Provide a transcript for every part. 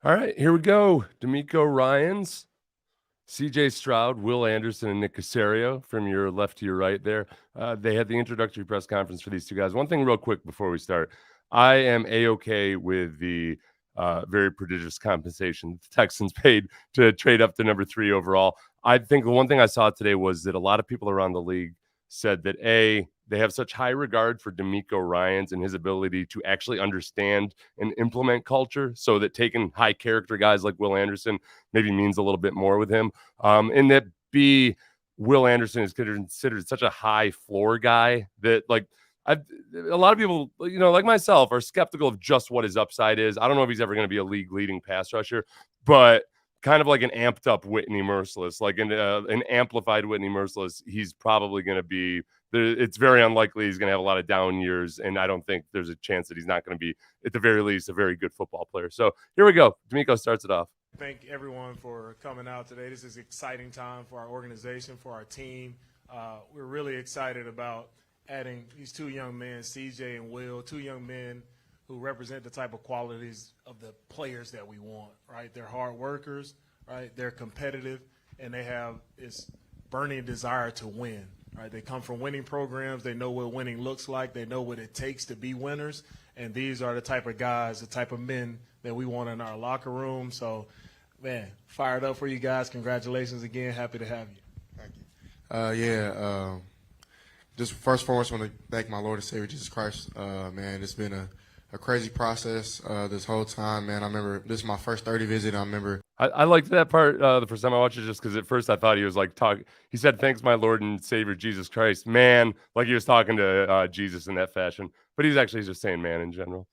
All right, here we go. D'Amico Ryans, CJ Stroud, Will Anderson, and Nick Casario from your left to your right there. They had the introductory press conference for these two guys. One thing, real quick, before we start, I am A-OK with the very prodigious compensation the Texans paid to trade up to number 3 overall. I think the one thing I saw today was that a lot of people around the league said that, A, they have such high regard for D'Amico Ryans and his ability to actually understand and implement culture, so that taking high character guys like Will Anderson maybe means a little bit more with him. And that B, Will Anderson is considered such a high floor guy that, like, a lot of people, like myself, are skeptical of just what his upside is. I don't know if he's ever going to be a league leading pass rusher, but kind of like an amped up Whitney Merciless, like an amplified Whitney Merciless, he's probably going to be. It's very unlikely he's going to have a lot of down years, and I don't think there's a chance that he's not going to be, at the very least, a very good football player. So here we go. D'Amico starts it off. Thank everyone for coming out today. This is an exciting time for our organization, for our team. We're really excited about adding these two young men, CJ and Will, two young men who represent the type of qualities of the players that we want, right? They're hard workers, right? They're competitive, and they have this burning desire to win, right? They come from winning programs. They know what winning looks like. They know what it takes to be winners, and these are the type of guys, the type of men that we want in our locker room. So, man, fired up for you guys. Congratulations again. Happy to have you. Thank you. Just first and foremost, I want to thank my Lord and Savior Jesus Christ. Man, it's been a crazy process this whole time, man. I remember this is my first 30 visit. I remember. I liked that part the first time I watched it, just because at first I thought he was like he said, "Thanks, my Lord and Savior Jesus Christ," man, like he was talking to Jesus in that fashion. But he's actually just saying "man" in general.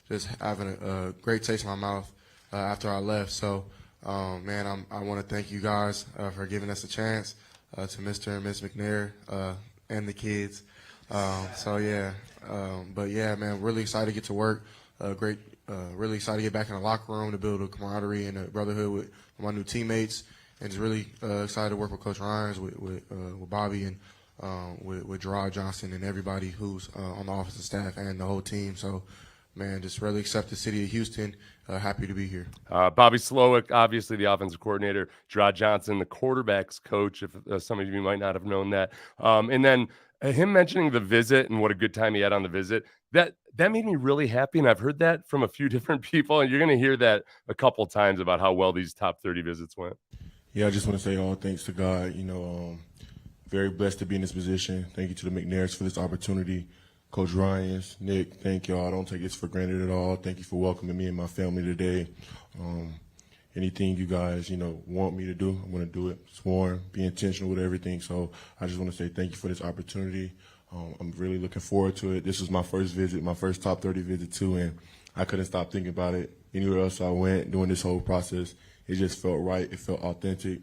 Just having a great taste in my mouth after I left. So, man, I want to thank you guys for giving us a chance, to Mr. and Ms. McNair and the kids. But yeah, man, really excited to get to work. Really excited to get back in the locker room to build a camaraderie and a brotherhood with my new teammates, and just really excited to work with Coach Ryans, with Bobby, and with Gerard Johnson and everybody who's on the offensive staff and the whole team. So, man, just really accept the city of Houston. Happy to be here. Bobby Slowick, obviously the offensive coordinator. Gerard Johnson, the quarterback's coach, if some of you might not have known that. And then him mentioning the visit and what a good time he had on the visit, that made me really happy. And I've heard that from a few different people. And you're going to hear that a couple times about how well these top 30 visits went. Yeah, I just want to say all thanks to God. Very blessed to be in this position. Thank you to the McNairs for this opportunity. Coach Ryans, Nick, thank y'all. I don't take this for granted at all. Thank you for welcoming me and my family today. Anything you guys, want me to do, I'm going to do it. Sworn, be intentional with everything. So I just want to say thank you for this opportunity. I'm really looking forward to it. This was my first visit, my first top 30 visit too, and I couldn't stop thinking about it. Anywhere else I went during this whole process, it just felt right. It felt authentic.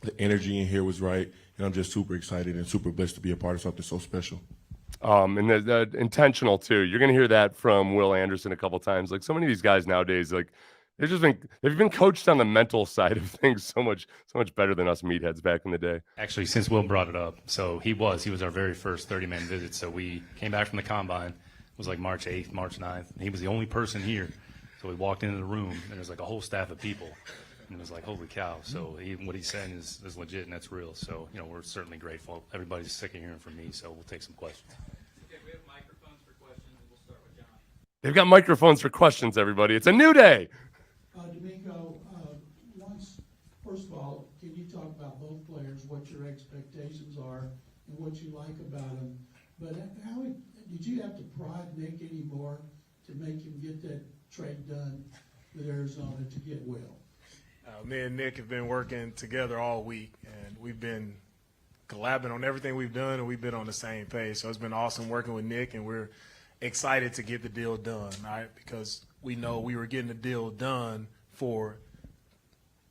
The energy in here was right, and I'm just super excited and super blessed to be a part of something so special. And the intentional too. You're gonna hear that from Will Anderson a couple times. Like, so many of these guys nowadays, like they've been coached on the mental side of things so much better than us meatheads back in the day. Actually, since Will brought it up, so he was our very first 30-man visit. So we came back from the combine. It was like March 8th, March 9th. And he was the only person here. So we walked into the room, and there's like a whole staff of people. And it was like, holy cow. So what he's saying is legit, and that's real. So, we're certainly grateful. Everybody's sick of hearing from me, so we'll take some questions. Okay, we have microphones for questions, and we'll start with John. They've got microphones for questions, everybody. It's a new day. D'Amico, first of all, can you talk about both players, what your expectations are, and what you like about them? But how did you have to prod Nick anymore to make him get that trade done with Arizona to get Will? Me and Nick have been working together all week, and we've been collabing on everything we've done, and we've been on the same page. So it's been awesome working with Nick, and we're excited to get the deal done, right? Because we know we were getting the deal done for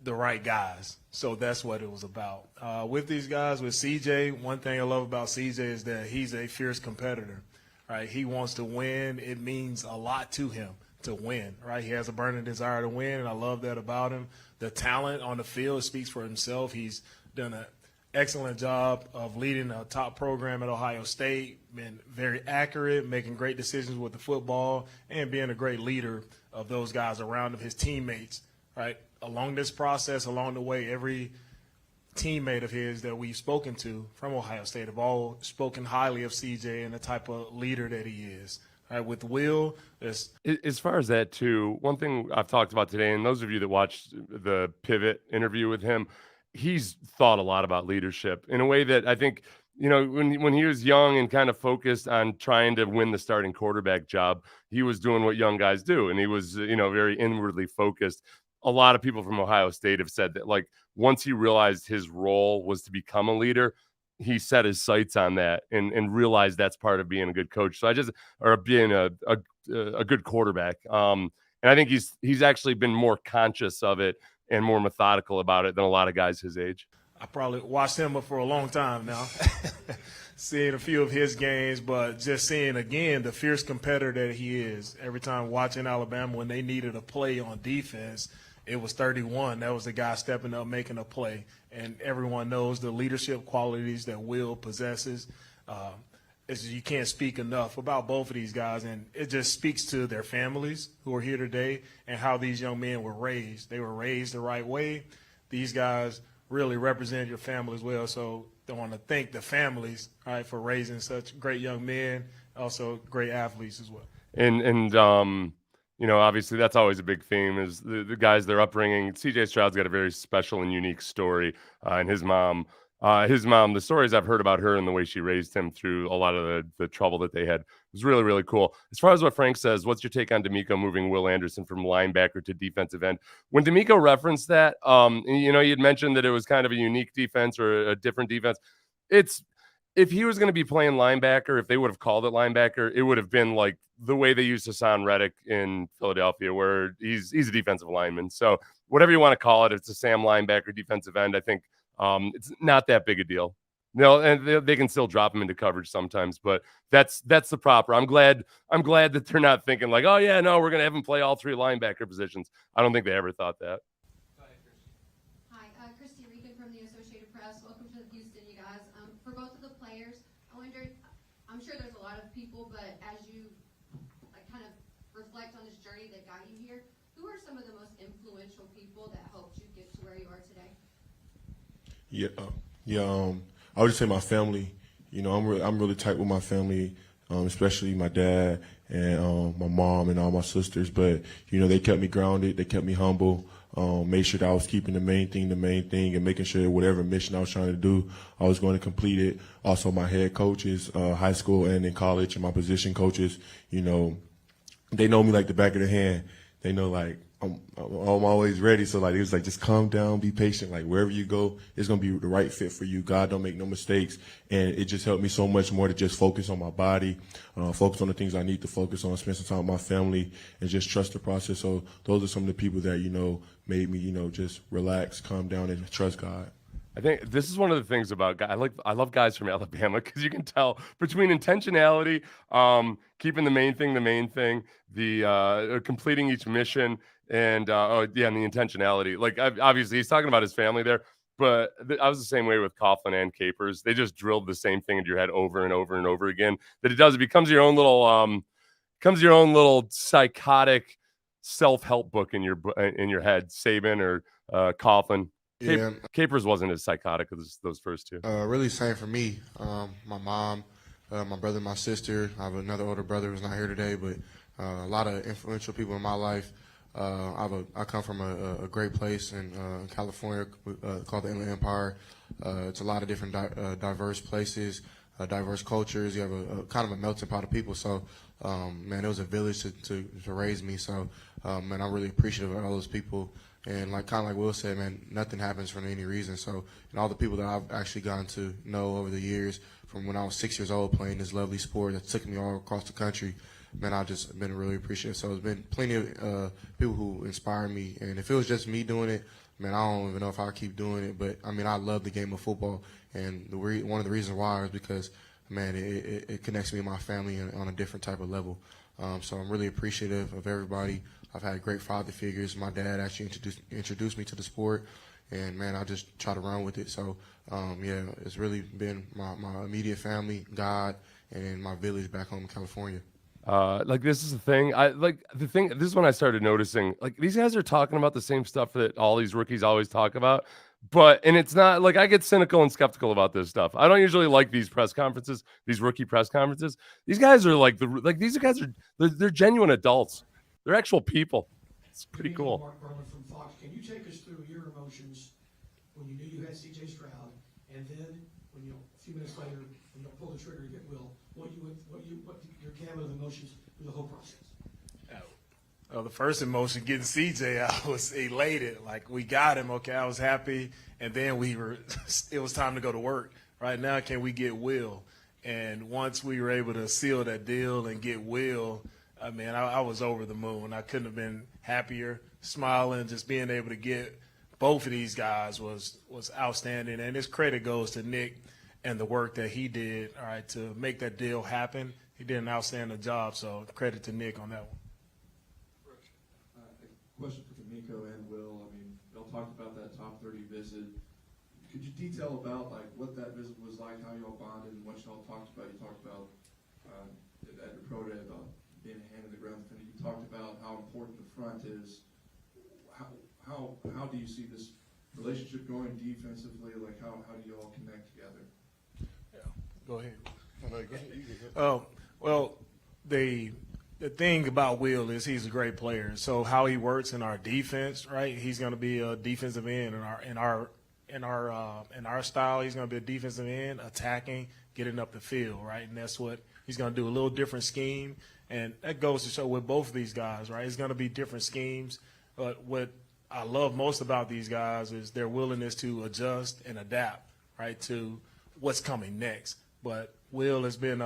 the right guys. So that's what it was about. With these guys, with CJ, one thing I love about CJ is that he's a fierce competitor, right? He wants to win. It means a lot to him to win, right? He has a burning desire to win, and I love that about him. The talent on the field speaks for himself. He's done an excellent job of leading a top program at Ohio State, been very accurate, making great decisions with the football, and being a great leader of those guys around him, his teammates, right? Along this process, along the way, every teammate of his that we've spoken to from Ohio State have all spoken highly of CJ and the type of leader that he is. All right, with Will, there's As far as that too, one thing I've talked about today, and those of you that watched the pivot interview with him, he's thought a lot about leadership in a way that I think, when he was young and kind of focused on trying to win the starting quarterback job, he was doing what young guys do, and he was, very inwardly focused. A lot of people from Ohio State have said that, like, once he realized his role was to become a leader, he set his sights on that and realized that's part of being a good coach. So or being a good quarterback. And I think he's actually been more conscious of it and more methodical about it than a lot of guys his age. I probably watched him for a long time now, seeing a few of his games, but just seeing again the fierce competitor that he is. Every time watching Alabama when they needed a play on defense, it was 31. That was the guy stepping up, making a play. And everyone knows the leadership qualities that Will possesses. You can't speak enough about both of these guys, and it just speaks to their families who are here today and how these young men were raised. They were raised the right way. These guys really represent your family as well. So I want to thank the families, all right, for raising such great young men, also great athletes as well. And obviously that's always a big theme is the guys, their upbringing. CJ Stroud's got a very special and unique story. And his mom, the stories I've heard about her and the way she raised him through a lot of the trouble that they had was really, really cool. As far as what Frank says, what's your take on DeMeco moving Will Anderson from linebacker to defensive end? When DeMeco referenced that, you had mentioned that it was kind of a unique defense or a different defense. If he was going to be playing linebacker, if they would have called it linebacker, it would have been like the way they used Hassan Reddick in Philadelphia, where he's a defensive lineman. So whatever you want to call it, if it's a Sam linebacker, defensive end, I think it's not that big a deal. And they can still drop him into coverage sometimes, but that's the proper. I'm glad that they're not thinking like, oh yeah, no, we're going to have him play all three linebacker positions. I don't think they ever thought that. Hi, Christy Regan from the Associated Press. Welcome to Houston, you guys. For both of the players, I wondered, I'm sure there's a lot of people, but as you kind of reflect on this journey that got you here, who are some of the most influential people that helped you get to where you are today? I would just say my family. I'm really tight with my family, especially my dad and my mom and all my sisters. But they kept me grounded, they kept me humble. Made sure that I was keeping the main thing, and making sure that whatever mission I was trying to do, I was going to complete it. Also, my head coaches, high school and in college, and my position coaches, they know me like the back of their hand. They know like I'm always ready. So like it was like, just calm down, be patient. Like wherever you go, it's gonna be the right fit for you. God don't make no mistakes, and it just helped me so much more to just focus on my body, focus on the things I need to focus on, spend some time with my family, and just trust the process. So those are some of the people that made me just relax, calm down, and trust God. I think this is one of the things about guys. I love guys from Alabama because you can tell between intentionality, keeping the main thing, the completing each mission, and and the intentionality. Like obviously he's talking about his family there, but I was the same way with Coughlin and Capers. They just drilled the same thing into your head over and over and over again. That it becomes your own little psychotic self-help book in your head. Saban or Coughlin. Yeah. Capers wasn't as psychotic as those first two. Really same for me. My mom, my brother, my sister. I have another older brother who's not here today, but a lot of influential people in my life. I come from a great place in California called the Inland Empire. It's a lot of different diverse places, diverse cultures. You have a kind of a melting pot of people. So, man, it was a village to raise me. So, man, I'm really appreciative of all those people. And kind of like Will said, man, nothing happens for any reason. So, and all the people that I've actually gotten to know over the years, from when I was 6 years old playing this lovely sport that took me all across the country, man, I've just been really appreciative. So there's been plenty of people who inspire me. And if it was just me doing it, man, I don't even know if I'll keep doing it. But, I mean, I love the game of football. And one of the reasons why is because, man, it connects me and my family on a different type of level. So I'm really appreciative of everybody. I've had great father figures. My dad actually introduced me to the sport, and, man, I just try to run with it. So, it's really been my immediate family, God, and my village back home in California. Like this is the thing. This is when I started noticing like these guys are talking about the same stuff that all these rookies always talk about. And it's not like I get cynical and skeptical about this stuff. I don't usually like these press conferences, these rookie press conferences. These guys are these guys are they're genuine adults. They're actual people. It's pretty cool. Mark Berman from Fox. Can you take us through your emotions when you knew you had C.J. Stroud, and then when a few minutes later when you pull the trigger to get Will, what your gamut of emotions through the whole process? The first emotion, getting CJ, I was elated. Like, we got him, okay, I was happy. And then it was time to go to work. Right now, can we get Will? And once we were able to seal that deal and get Will, I was over the moon. I couldn't have been happier, smiling, just being able to get both of these guys was outstanding. And this credit goes to Nick and the work that he did, all right, to make that deal happen. He did an outstanding job, so credit to Nick on that one. Question for D'Amico and Will. Y'all talked about that top 30 visit. Could you detail about like what that visit was like, how y'all bonded, and what y'all talked about? You talked about at your pro day about being a hand in the ground. You talked about how important the front is. How do you see this relationship going defensively? Like how do y'all connect together? Yeah, go ahead. Well, the thing about Will is he's a great player. So how he works in our defense, right? He's going to be a defensive end in our style. He's going to be a defensive end, attacking, getting up the field, right? And that's what he's going to do. A little different scheme, and that goes to show with both of these guys, right? It's going to be different schemes, but what I love most about these guys is their willingness to adjust and adapt, right, to what's coming next. But Will has been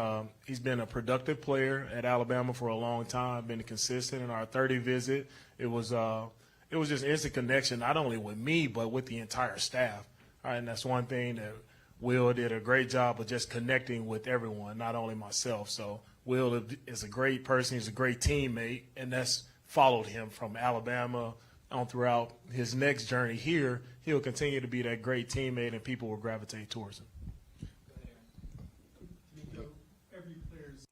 he's been a productive player at Alabama for a long time, been consistent. In our 30 visit, it was just instant connection, not only with me, but with the entire staff. All right, and that's one thing that Will did a great job of just connecting with everyone, not only myself. So Will is a great person. He's a great teammate, and that's followed him from Alabama on throughout his next journey here. He'll continue to be that great teammate, and people will gravitate towards him.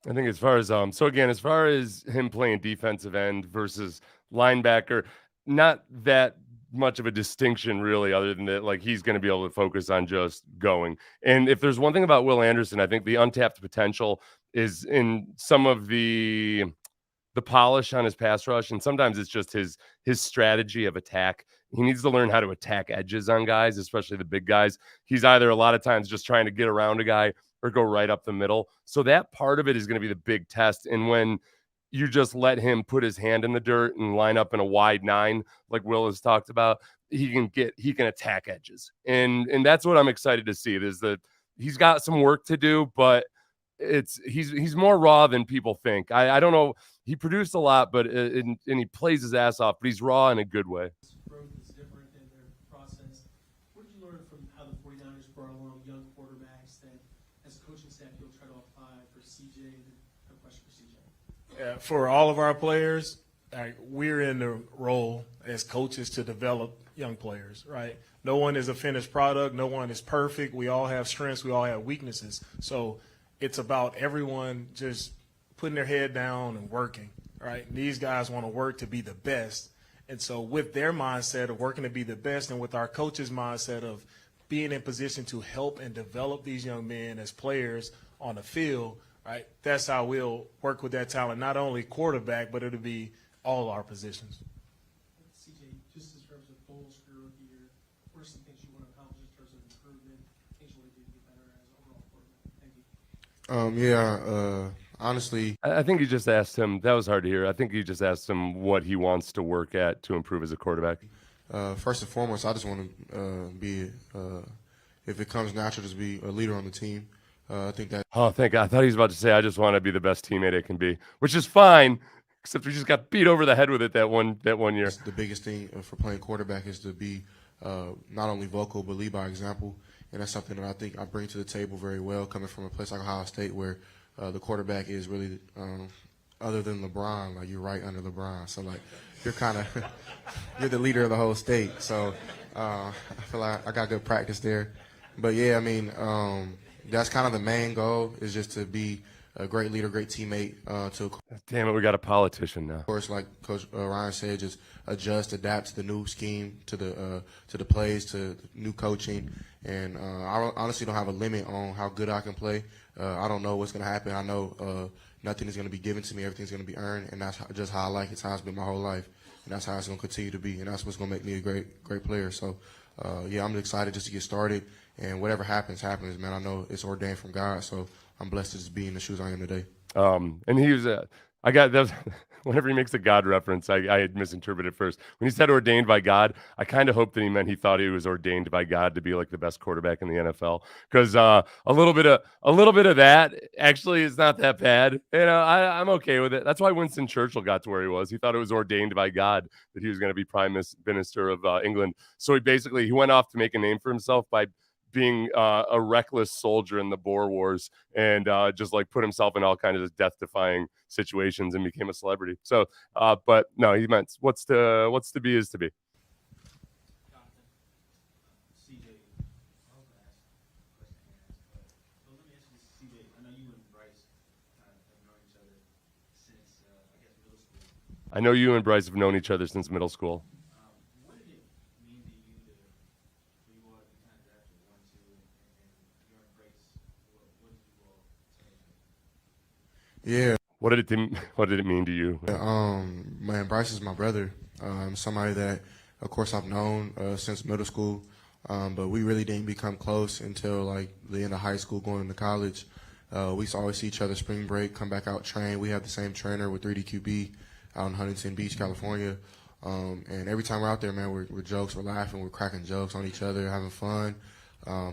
I think as far as him playing defensive end versus linebacker, not that much of a distinction really, other than that, like he's going to be able to focus on just going. And if there's one thing about Will Anderson, I think the untapped potential is in some of the polish on his pass rush, and sometimes it's just his strategy of attack. He needs to learn how to attack edges on guys, especially the big guys. He's either a lot of times just trying to get around a guy or go right up the middle. So that part of it is going to be the big test. And when you just let him put his hand in the dirt and line up in a wide 9, like Will has talked about, he can attack edges. And that's what I'm excited to see, is that he's got some work to do, but he's more raw than people think. I don't know. He produced a lot, but and he plays his ass off, but he's raw in a good way. Growth is different in their process. What did you learn from how the 49ers brought along young quarterbacks that, as a coaching staff, you'll try to apply for CJ? And a question for CJ. Yeah, for all of our players, we're in the role as coaches to develop young players, right? No one is a finished product. No one is perfect. We all have strengths. We all have weaknesses. So it's about everyone just putting their head down and working, right? And these guys want to work to be the best. And so with their mindset of working to be the best, and with our coaches' mindset of being in position to help and develop these young men as players on the field, right, that's how we'll work with that talent, not only quarterback, but it'll be all our positions. CJ, just in terms of goals for your rookie year, what are some things you want to accomplish in terms of improvement, things you want to do to get better as overall quarterback? Thank you. Honestly, I think you just asked him. That was hard to hear. I think you just asked him what he wants to work at to improve as a quarterback. First and foremost, I just want to be, if it comes natural, just be a leader on the team. I think that. Oh, thank God. I thought he was about to say, I just want to be the best teammate I can be, which is fine, except we just got beat over the head with it that one year. The biggest thing for playing quarterback is to be not only vocal, but lead by example. And that's something that I think I bring to the table very well, coming from a place like Ohio State, where the quarterback is really, other than LeBron, like you're right under LeBron. So like you're kind of, you're the leader of the whole state. So I feel like I got good practice there. But yeah, I mean, that's kind of the main goal, is just to be a great leader, great teammate. To Damn it, we got a politician now. of course, like Coach Ryan said, just adjust, adapt to the new scheme, to the plays, to new coaching. And I honestly don't have a limit on how good I can play. I don't know what's going to happen. I know nothing is going to be given to me. Everything's going to be earned, and that's just how I like it. It's how it's been my whole life, and that's how it's going to continue to be. And that's what's going to make me a great player. So, yeah, I'm excited just to get started. And whatever happens, man. I know it's ordained from God, so I'm blessed to just be in the shoes I am today. And he was, I got that. Whenever he makes a God reference, I had misinterpreted first. When he said ordained by God, I kind of hoped that he meant he thought he was ordained by God to be like the best quarterback in the NFL. Because a little bit of that actually is not that bad. You know, I'm okay with it. That's why Winston Churchill got to where he was. He thought it was ordained by God that he was going to be Prime Minister of England. So he went off to make a name for himself by being a reckless soldier in the Boer Wars and just like put himself in all kinds of death-defying situations and became a celebrity. So, but no, he meant what's to be is to be. Jonathan, CJ, I was going to ask a question but let me ask you, CJ, I know you and Bryce kind of have known each other since, I guess, middle school. I know you and Bryce have known each other since middle school. What did it mean to you for you all to be kind of drafted 1, 2, and your embrace? What did you all say? Yeah. What did it mean to you? Man, Bryce is my brother. Somebody that, of course, I've known since middle school, but we really didn't become close until like the end of high school, going into college. We used to always see each other spring break, come back out, train. We have the same trainer with 3DQB out in Huntington Beach, California. And every time we're out there, man, we're jokes, we're laughing, we're cracking jokes on each other, having fun.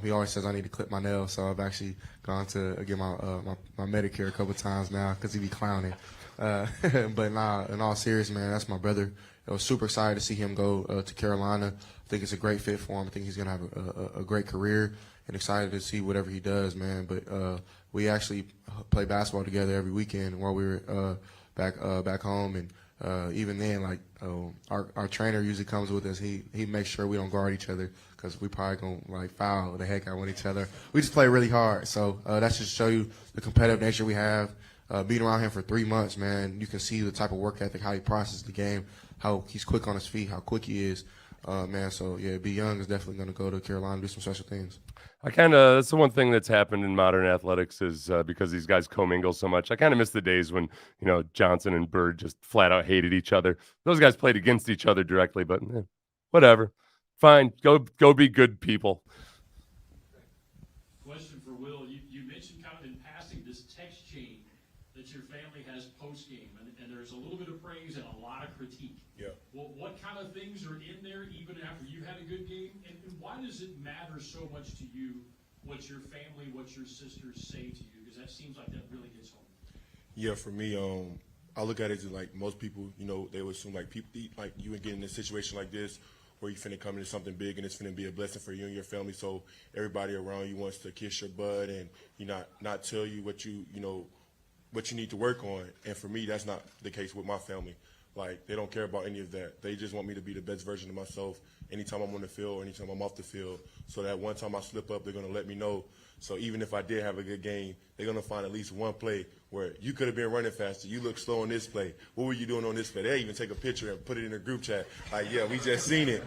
He always says I need to clip my nails, so I've actually gone to get my Medicare a couple times now because he be clowning. But nah, in all seriousness, man, that's my brother. I was super excited to see him go to Carolina. I think it's a great fit for him. I think he's gonna have a great career, and excited to see whatever he does, man. But we actually play basketball together every weekend while we were back home, and even then, like our trainer usually comes with us. He makes sure we don't guard each other because we probably gonna like foul the heck out of each other. We just play really hard. So that's just to show you the competitive nature we have. Being around him for 3 months, man, you can see the type of work ethic, how he processes the game, how he's quick on his feet, how quick he is, man. So yeah, B. Young is definitely gonna go to Carolina and do some special things. That's the one thing that's happened in modern athletics is because these guys commingle so much. I kind of miss the days when, Johnson and Bird just flat out hated each other. Those guys played against each other directly, but whatever. Fine. Go be good people. Question for Will. You mentioned kind of in passing this text chain that your family has post-game, and there's a little bit of praise and a lot of critique. Yeah. Well, what kind of things are in there even after you had a good game? And why does it matter so much to you what your family, what your sisters say to you? Because that seems like that really hits home. Yeah, for me, I look at it as like most people, they would assume like people, like you would get in a situation like this where you finna come into something big and it's finna be a blessing for you and your family. So everybody around you wants to kiss your butt and not tell you what you need to work on. And for me, that's not the case with my family. Like, they don't care about any of that. They just want me to be the best version of myself anytime I'm on the field or anytime I'm off the field. So that one time I slip up, they're going to let me know. So even if I did have a good game, they're going to find at least one play where you could have been running faster. You look slow on this play. What were you doing on this play? They even take a picture and put it in a group chat. Like, yeah, we just seen it.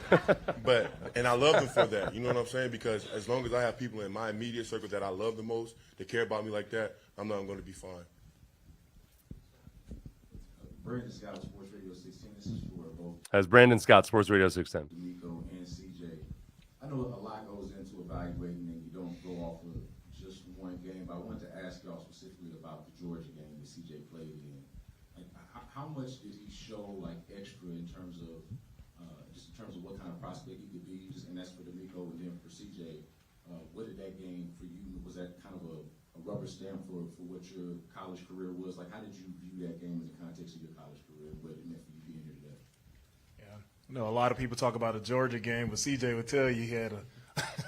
And I love them for that. You know what I'm saying? Because as long as I have people in my immediate circle that I love the most, that care about me like that, I'm going to be fine. Brandon Scott, Sports Radio 16. This is for both. As Brandon Scott, Sports Radio 610. D'Amico and CJ. I know a lot goes into evaluating, and you don't go off of just one game, but I wanted to ask y'all specifically about the Georgia game that CJ played in. Like, how much did he show, like, extra in terms of what kind of prospect he could be? And that's for D'Amico, and then for CJ. What did that game for you? Was that kind of a rubber stamp for what your college career was? Like, how did you view that game in the context of your college career and what it meant for you being here today? Yeah, a lot of people talk about the Georgia game, but CJ would tell you he had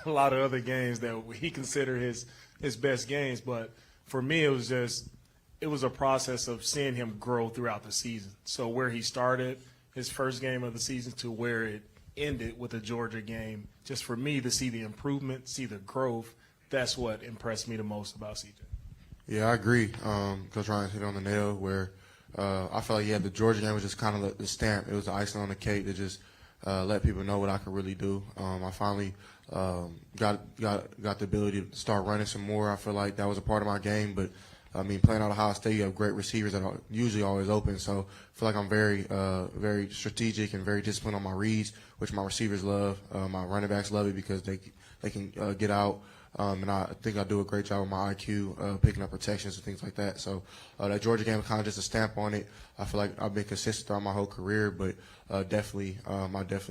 a lot of other games that he considered his best games. But for me, it was a process of seeing him grow throughout the season. So where he started his first game of the season to where it ended with the Georgia game, just for me to see the improvement, see the growth, that's what impressed me the most about CJ. Yeah, I agree. Coach Ryan hit on the nail where I felt like, the Georgia game was just kind of the stamp. It was the icing on the cake to just let people know what I could really do. I finally got the ability to start running some more. I feel like that was a part of my game, but I mean, playing at Ohio State, you have great receivers that are usually always open. So I feel like I'm very strategic and very disciplined on my reads, which my receivers love. My running backs love it because they can get out. And I think I do a great job with my IQ, picking up protections and things like that. So that Georgia game was kind of just a stamp on it. I feel like I've been consistent throughout my whole career, but I definitely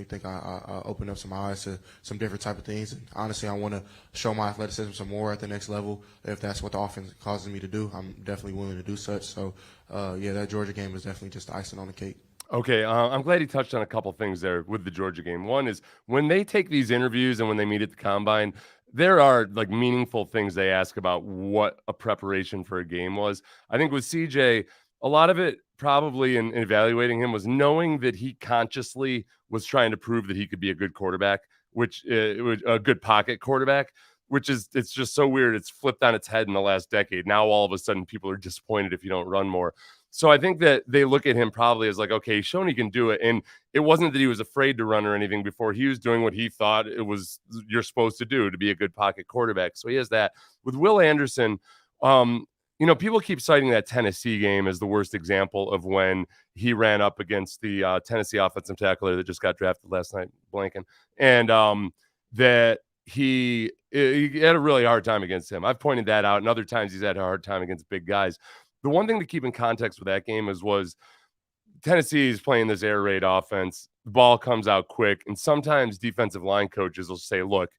think I opened up some eyes to some different type of things. And honestly, I want to show my athleticism some more at the next level. If that's what the offense causes me to do, I'm definitely willing to do such. So, that Georgia game was definitely just icing on the cake. Okay, I'm glad he touched on a couple things there with the Georgia game. One is when they take these interviews and when they meet at the combine, there are like meaningful things they ask about what a preparation for a game was. I think with CJ, a lot of it probably in evaluating him was knowing that he consciously was trying to prove that he could be a good quarterback, which it was a good pocket quarterback, which is it's just so weird. It's flipped on its head in the last decade. Now all of a sudden people are disappointed if you don't run more. So I think that they look at him probably as like, okay, he's shown he can do it. And it wasn't that he was afraid to run or anything before. He was doing what he thought it was you're supposed to do to be a good pocket quarterback. So he has that. With Will Anderson, people keep citing that Tennessee game as the worst example of when he ran up against the Tennessee offensive tackler that just got drafted last night, blanking, and that he had a really hard time against him. I've pointed that out, and other times he's had a hard time against big guys. The one thing to keep in context with that game was Tennessee is playing this air raid offense. The ball comes out quick, and sometimes defensive line coaches will say, look,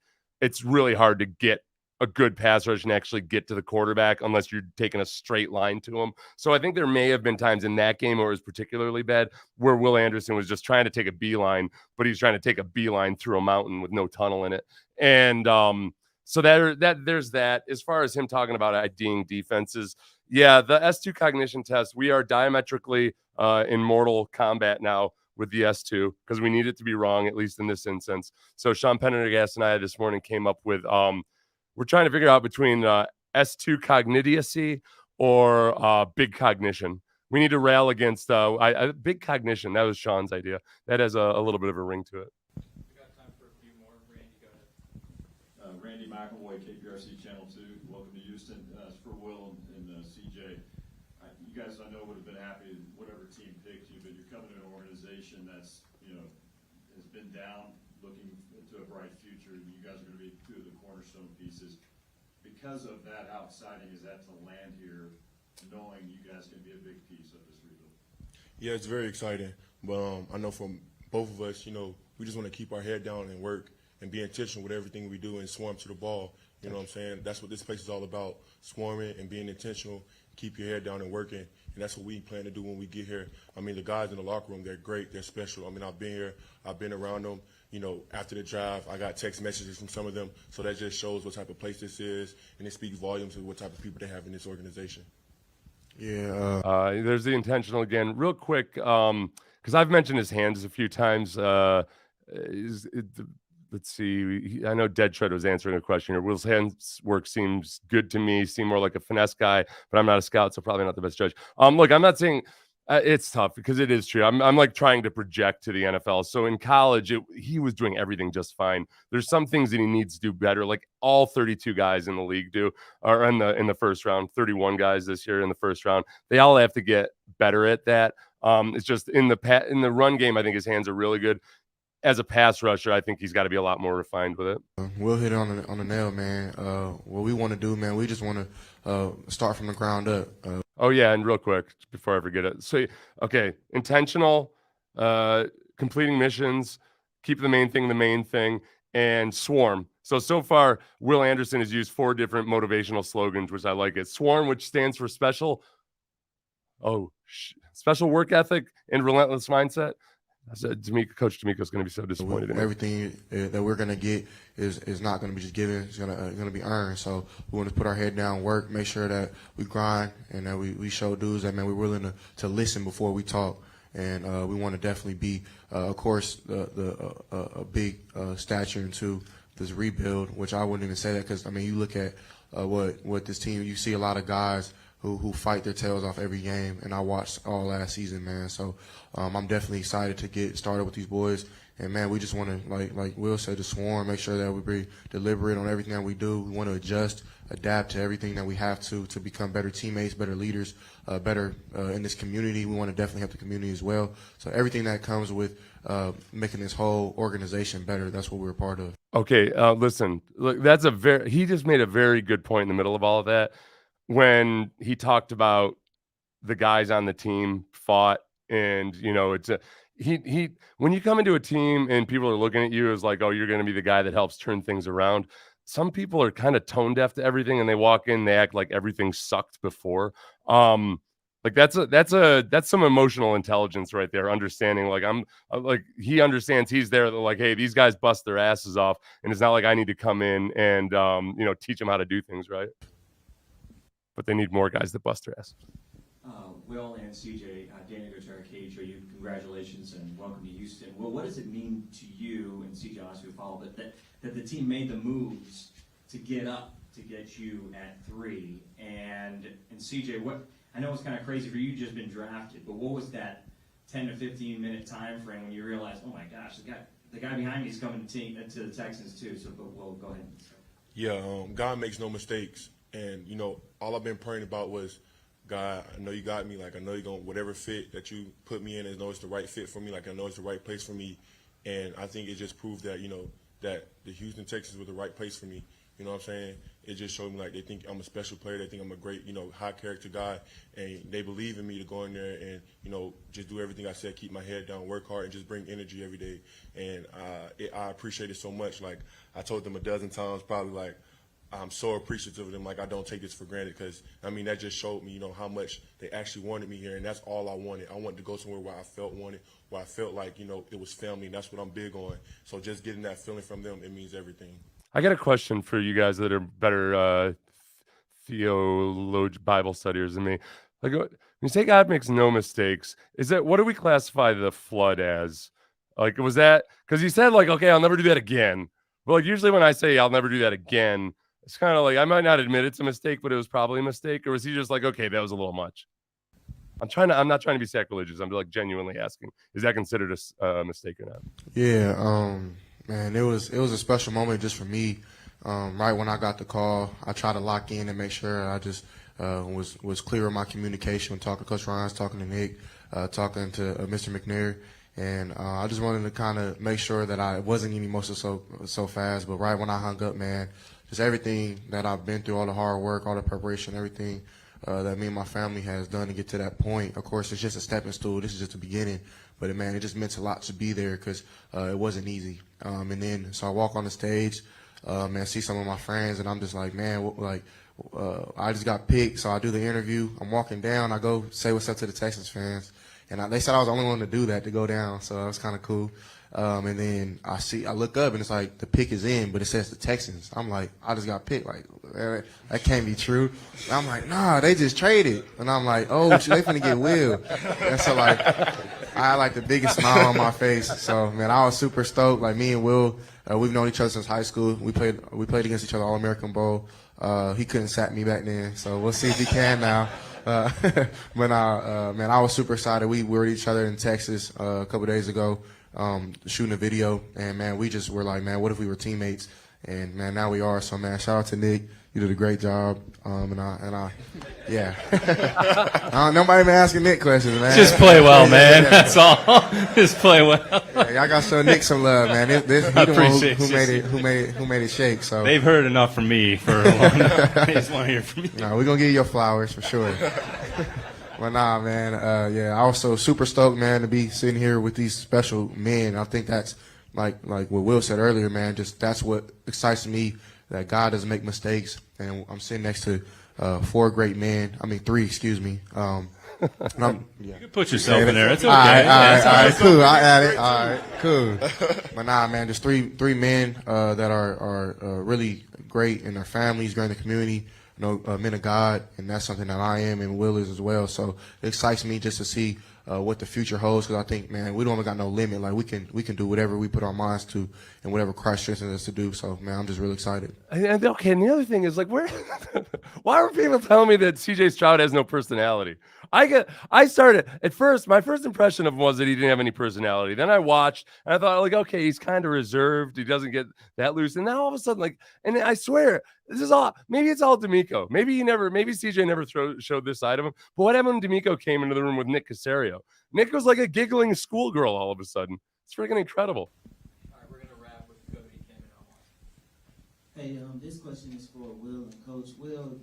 it's really hard to get a good pass rush and actually get to the quarterback unless you're taking a straight line to him. So I think there may have been times in that game where it was particularly bad where Will Anderson was just trying to take a beeline, but he's trying to take a beeline through a mountain with no tunnel in it. And so there's that. As far as him talking about IDing defenses, yeah, the S2 cognition test, we are diametrically in mortal combat now with the S2 because we need it to be wrong, at least in this instance. So Sean Pendergast and I this morning came up with we're trying to figure out between S2 cognitiacy or big cognition. We need to rail against big cognition. That was Sean's idea. That has a little bit of a ring to it. We got time for a few more. Randy, go ahead. Randy McElroy, KPRC Channel 2. Welcome to Houston. It's for Will and CJ. You guys, I know, would have been happy whatever team picked you, but you're coming to an organization that's, has been down, looking to a bright future. You guys are going to be two of the cornerstone pieces. Because of that outsiding, is that to land here knowing you guys can be a big piece of this rebuild? Yeah, it's very exciting. But I know from both of us, we just want to keep our head down and work and be intentional with everything we do and swarm to the ball. You know what I'm saying? That's what this place is all about, swarming and being intentional, keep your head down and working. And that's what we plan to do when we get here. I mean, the guys in the locker room, they're great. They're special. I mean, I've been here. I've been around them. After the drive, I got text messages from some of them. So that just shows what type of place this is, and it speaks volumes of what type of people they have in this organization. Yeah. There's the intentional again. Real quick, because I've mentioned his hands a few times. Let's see. I know Dead Shred was answering a question here. Will's hands work seems good to me. Seem more like a finesse guy, but I'm not a scout, so probably not the best judge. Look, I'm not saying it's tough because it is true. I'm like trying to project to the NFL. So in college, he was doing everything just fine. There's some things that he needs to do better, like all 32 guys in the league do, or in the first round. 31 guys this year in the first round. They all have to get better at that. It's just in the run game, I think his hands are really good. As a pass rusher, I think he's got to be a lot more refined with it. We'll hit it on the nail, man. What we want to do, man, we just want to start from the ground up. Oh, yeah, and real quick, before I forget it. So, okay, intentional, completing missions, keep the main thing, and swarm. So far, Will Anderson has used 4 different motivational slogans, which I like it. Swarm, which stands for special work ethic and relentless mindset. Coach D'Amico's going to be so disappointed in everything that we're going to get is not going to be just given. It's going to be earned. So we want to put our head down, work, make sure that we grind, and that we show dudes that, man, we're willing to listen before we talk. And we want to definitely be, of course, a big stature, and 2, this rebuild, which I wouldn't even say that because, I mean, you look at what this team, you see a lot of guys who fight their tails off every game, and I watched all last season, man. So I'm definitely excited to get started with these boys. And, man, we just want to, like Will said, to swarm, make sure that we be deliberate on everything that we do. We want to adjust, adapt to everything that we have to become better teammates, better leaders, better in this community. We want to definitely help the community as well. So everything that comes with making this whole organization better, that's what we're a part of. Okay, listen, look, he just made a very good point in the middle of all of that when he talked about the guys on the team fought, and it's when you come into a team and people are looking at you as like, oh, you're going to be the guy that helps turn things around. Some people are kind of tone deaf to everything, and they walk in, they act like everything sucked before. Like that's some emotional intelligence right there. Understanding, like he understands he's there. Like, hey, these guys bust their asses off, and it's not like I need to come in and teach them how to do things right. But they need more guys that bust their asses. Will and CJ, Danny Gutierrez, KHOU, congratulations and welcome to Houston. Will, what does it mean to you, and CJ, I'll ask you to follow, but that the team made the moves to get up to get you at 3? And CJ, what I know it's kind of crazy for you, just been drafted, but what was that 10 to 15 minute time frame when you realized, oh my gosh, the guy behind me is coming to the Texans too? So, but Will, go ahead. Yeah, God makes no mistakes, and all I've been praying about was, God, I know you got me. Like, I know you're going to, whatever fit that you put me in, I know it's the right fit for me. Like, I know it's the right place for me. And I think it just proved that, that the Houston Texans were the right place for me. You know what I'm saying? It just showed me, like, they think I'm a special player. They think I'm a great, high character guy. And they believe in me to go in there and, just do everything I said, keep my head down, work hard, and just bring energy every day. And I appreciate it so much. Like, I told them a dozen times, probably, like, I'm so appreciative of them. Like, I don't take this for granted because, that just showed me, how much they actually wanted me here. And that's all I wanted. I wanted to go somewhere where I felt wanted, where I felt like, it was family. And that's what I'm big on. So just getting that feeling from them, it means everything. I got a question for you guys that are better Bible studiers than me. Like, when you say God makes no mistakes, what do we classify the flood as? Like, was that, because he said, like, okay, I'll never do that again. But like, usually when I say I'll never do that again, it's kind of like, I might not admit it's a mistake, but it was probably a mistake. Or was he just like, okay, that was a little much? I'm not trying to be sacrilegious. I'm like genuinely asking, is that considered a mistake or not? Yeah, man, it was a special moment just for me. Right when I got the call, I tried to lock in and make sure I just was clear in my communication, talking to Coach Ryan, talking to Nick, talking to Mr. McNair. And I just wanted to kind of make sure that I wasn't getting emotional so fast. But right when I hung up, man, just everything that I've been through, all the hard work, all the preparation, everything that me and my family has done to get to that point. Of course, it's just a stepping stool. This is just the beginning. But, man, it just meant a lot to be there because it wasn't easy. And then so I walk on the stage, man, see some of my friends, and I'm just like, man, I just got picked. So I do the interview. I'm walking down. I go say what's up to the Texans fans. And they said I was the only one to do that, to go down, so that was kind of cool. And then I look up, and it's like the pick is in, but it says the Texans. I'm like, I just got picked. Like, that can't be true. And I'm like, nah, they just traded. And I'm like, oh, they finna get Will. And so, like, I had, like, the biggest smile on my face. So, man, I was super stoked. Like, me and Will, we've known each other since high school. We played against each other All-American Bowl. He couldn't sack me back then, so we'll see if he can now. But man, I was super excited. We were with each other in Texas a couple days ago, shooting a video, and man, we just were like, man, what if we were teammates? And man, now we are. So man, shout out to Nick. You did a great job. Yeah. Nobody been asking Nick questions, man. Just play well, man. That's all. Just play well. Yeah, y'all got to show Nick some love, man. He the one who made it shake. So they've heard enough from me for a long time. They just want to hear from you. No, we're gonna give you your flowers for sure. But nah, man. I was so super stoked, man, to be sitting here with these special men. I think that's like what Will said earlier, man. Just that's what excites me. That God doesn't make mistakes, and I'm sitting next to 4 great men. I mean 3, excuse me. You can put yourself in there. It's okay. All right, cool. I add it. All right, cool. But nah, man, just three men that are really great in their families, great in the community. Men of God, and that's something that I am and Will is as well. So it excites me just to see what the future holds. Because I think, man, we don't got no limit. Like we can do whatever we put our minds to, and whatever Christ strengthens us to do. So, man, I'm just really excited. And okay, and the other thing is like, where? Why are people telling me that CJ Stroud has no personality? I started at first. My first impression of him was that he didn't have any personality. Then I watched and I thought, like, okay, he's kind of reserved. He doesn't get that loose. And now all of a sudden, like, and I swear, this is all. Maybe it's all D'Amico. Maybe CJ never showed this side of him. But what happened when D'Amico came into the room with Nick Caserio? Nick was like a giggling schoolgirl all of a sudden. It's freaking incredible. All right, we're gonna wrap with Cody Cameron. Hey, this question is for Will and Coach. Will,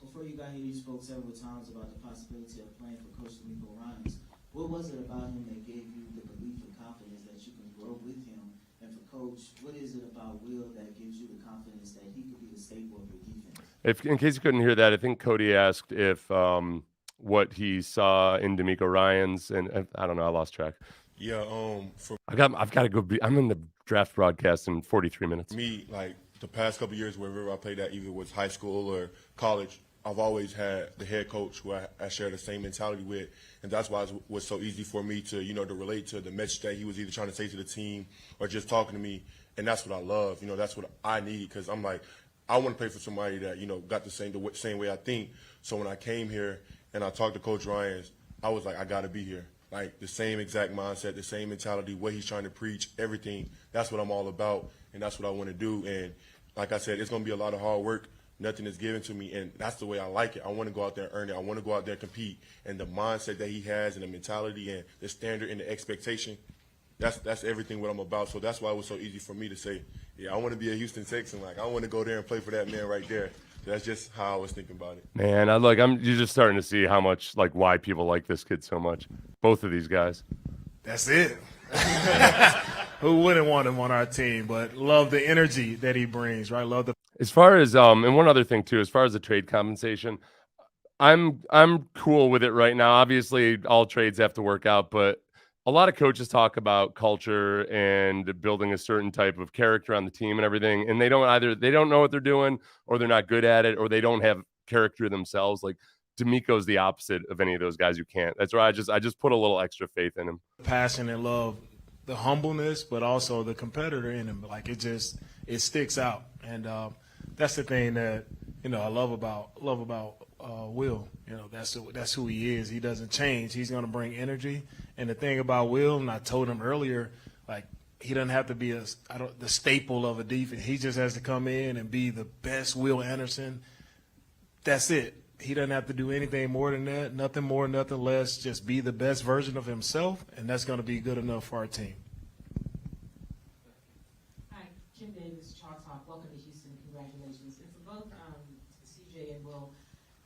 before you got here, you spoke several times about the possibility of playing for Coach D'Amico Ryans. What was it about him that gave you the belief and confidence that you can grow with him? And for Coach, what is it about Will that gives you the confidence that he could be the staple of your defense? If in case you couldn't hear that, I think Cody asked if what he saw in D'Amico Ryans, and I don't know, I lost track. Yeah, I've got to go. I'm in the draft broadcast in 43 minutes. me, like the past couple of years, wherever I played at, either was high school or college, I've always had the head coach who I share the same mentality with, and that's why it was so easy for me to, to relate to the message that he was either trying to say to the team or just talking to me, and that's what I love. That's what I need, because I'm like, I want to play for somebody that got the same way I think. So when I came here and I talked to Coach Ryans, I was like, I got to be here. Like the same exact mindset, the same mentality, what he's trying to preach, everything. That's what I'm all about, and that's what I want to do. And like I said, it's going to be a lot of hard work. Nothing is given to me, and that's the way I like it. I want to go out there and earn it. I want to go out there and compete. And the mindset that he has and the mentality and the standard and the expectation, that's everything what I'm about. So that's why it was so easy for me to say, yeah, I want to be a Houston Texan. Like, I want to go there and play for that man right there. So that's just how I was thinking about it. Man, you're just starting to see how much, like, why people like this kid so much. Both of these guys. That's it. Who wouldn't want him on our team? But love the energy that he brings, right? Love the. As far as and one other thing too, as far as the trade compensation, I'm cool with it right now. Obviously, all trades have to work out, but a lot of coaches talk about culture and building a certain type of character on the team and everything, and they don't know what they're doing, or they're not good at it, or they don't have character themselves. Like D'Amico's the opposite of any of those guys who can't. That's why I just put a little extra faith in him. Passion and love, the humbleness, but also the competitor in him. Like it sticks out, and that's the thing that I love about Will. That's who he is. He doesn't change. He's going to bring energy. And the thing about Will, and I told him earlier, like he doesn't have to be the staple of a defense. He just has to come in and be the best Will Anderson. That's it. He doesn't have to do anything more than that. Nothing more, nothing less. Just be the best version of himself, and that's going to be good enough for our team. Hi, Kim Davis, Chalk Talk. Welcome to Houston. Congratulations. And for both CJ and Will,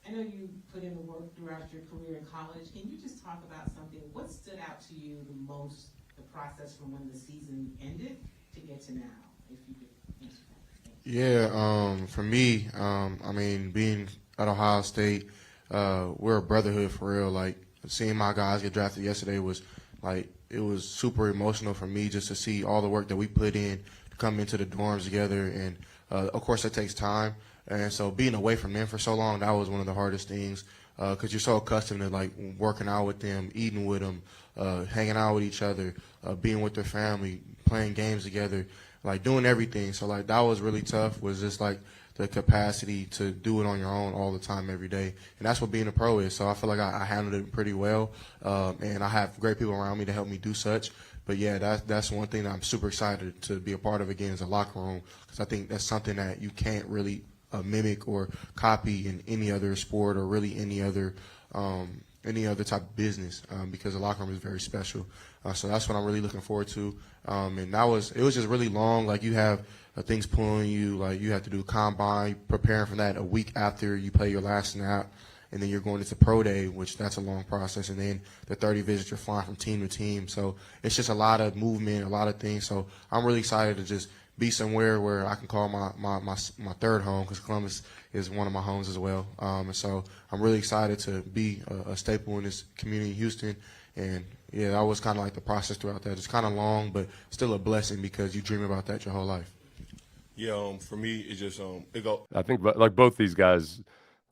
I know you put in the work throughout your career in college. Can you just talk about something? What stood out to you the most, the process from when the season ended to get to now? If you could answer that. Yeah, for me, I mean, being at Ohio State, we're a brotherhood for real. Like, seeing my guys get drafted yesterday was, like, it was super emotional for me just to see all the work that we put in to come into the dorms together. And, of course, it takes time. And so being away from them for so long, that was one of the hardest things because you're so accustomed to, like, working out with them, eating with them, hanging out with each other, being with their family, playing games together, like, doing everything. So, like, that was really tough, was just, like, the capacity to do it on your own all the time, every day. And that's what being a pro is. So I feel like I handled it pretty well, and I have great people around me to help me do such. But, yeah, that's one thing that I'm super excited to be a part of again is a locker room, because I think that's something that you can't really mimic or copy in any other sport or really any other type of business, because the locker room is very special. So that's what I'm really looking forward to. And it was just really long. Like, you have things pulling you, like you have to do combine, preparing for that a week after you play your last snap, and then you're going into pro day, which that's a long process, and then the 30 visits, you're flying from team to team. So it's just a lot of movement, a lot of things. So I'm really excited to just be somewhere where I can call my third home, because Columbus is one of my homes as well. And so I'm really excited to be a staple in this community in Houston. And, yeah, that was kind of like the process throughout that. It's kind of long, but still a blessing because you dream about that your whole life. Yeah, for me, it's just I think like both these guys,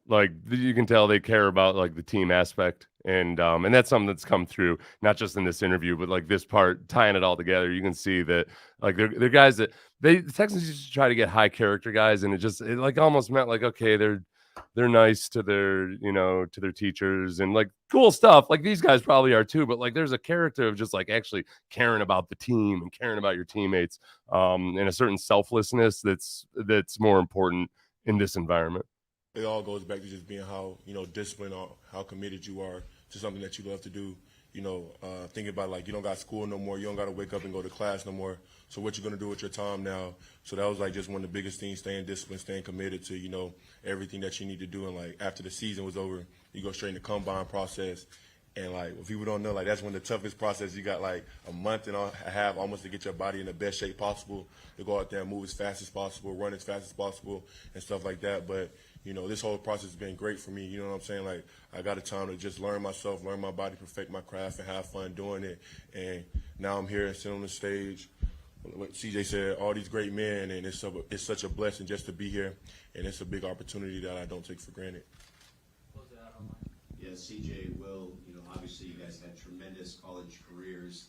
Like you can tell they care about like the team aspect, and that's something that's come through not just in this interview, but like this part tying it all together. You can see that like they're guys that the Texans used to try to get high character guys, and it like almost meant like okay they're nice to their to their teachers and like cool stuff. Like these guys probably are too, but like there's a character of just like actually caring about the team and caring about your teammates, and a certain selflessness that's more important in this environment. It all goes back to just being how, disciplined or how committed you are to something that you love to do. Thinking about like you don't got school no more, you don't got to wake up and go to class no more. So what you're going to do with your time now? So that was like just one of the biggest things, staying disciplined, staying committed to, everything that you need to do. And like after the season was over, you go straight into combine process. And like if people don't know, like that's one of the toughest processes. You got like a month and a half almost to get your body in the best shape possible, to go out there and move as fast as possible, run as fast as possible and stuff like that. But this whole process has been great for me. You know what I'm saying? Like, I got a time to just learn myself, learn my body, perfect my craft, and have fun doing it. And now I'm here sitting on the stage. What CJ said, all these great men, and it's such a blessing just to be here. And it's a big opportunity that I don't take for granted. Yeah, CJ, Will, obviously you guys had tremendous college careers,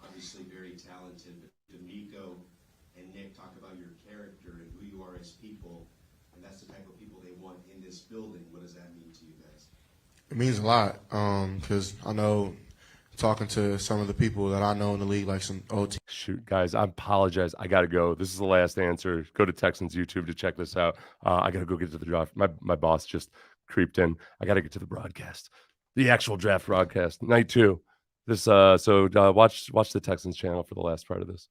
obviously very talented. But D'Amico and Nick talk about your character and who you are as people. And that's the type of people they want in this building. What does that mean to you guys? It means a lot because I know talking to some of the people that I know in the league, like some old Shoot, guys, I apologize. I got to go. This is the last answer. Go to Texans YouTube to check this out. I got to go get to the draft. My boss just creeped in. I got to get to the broadcast, the actual draft broadcast, night 2. This watch the Texans channel for the last part of this.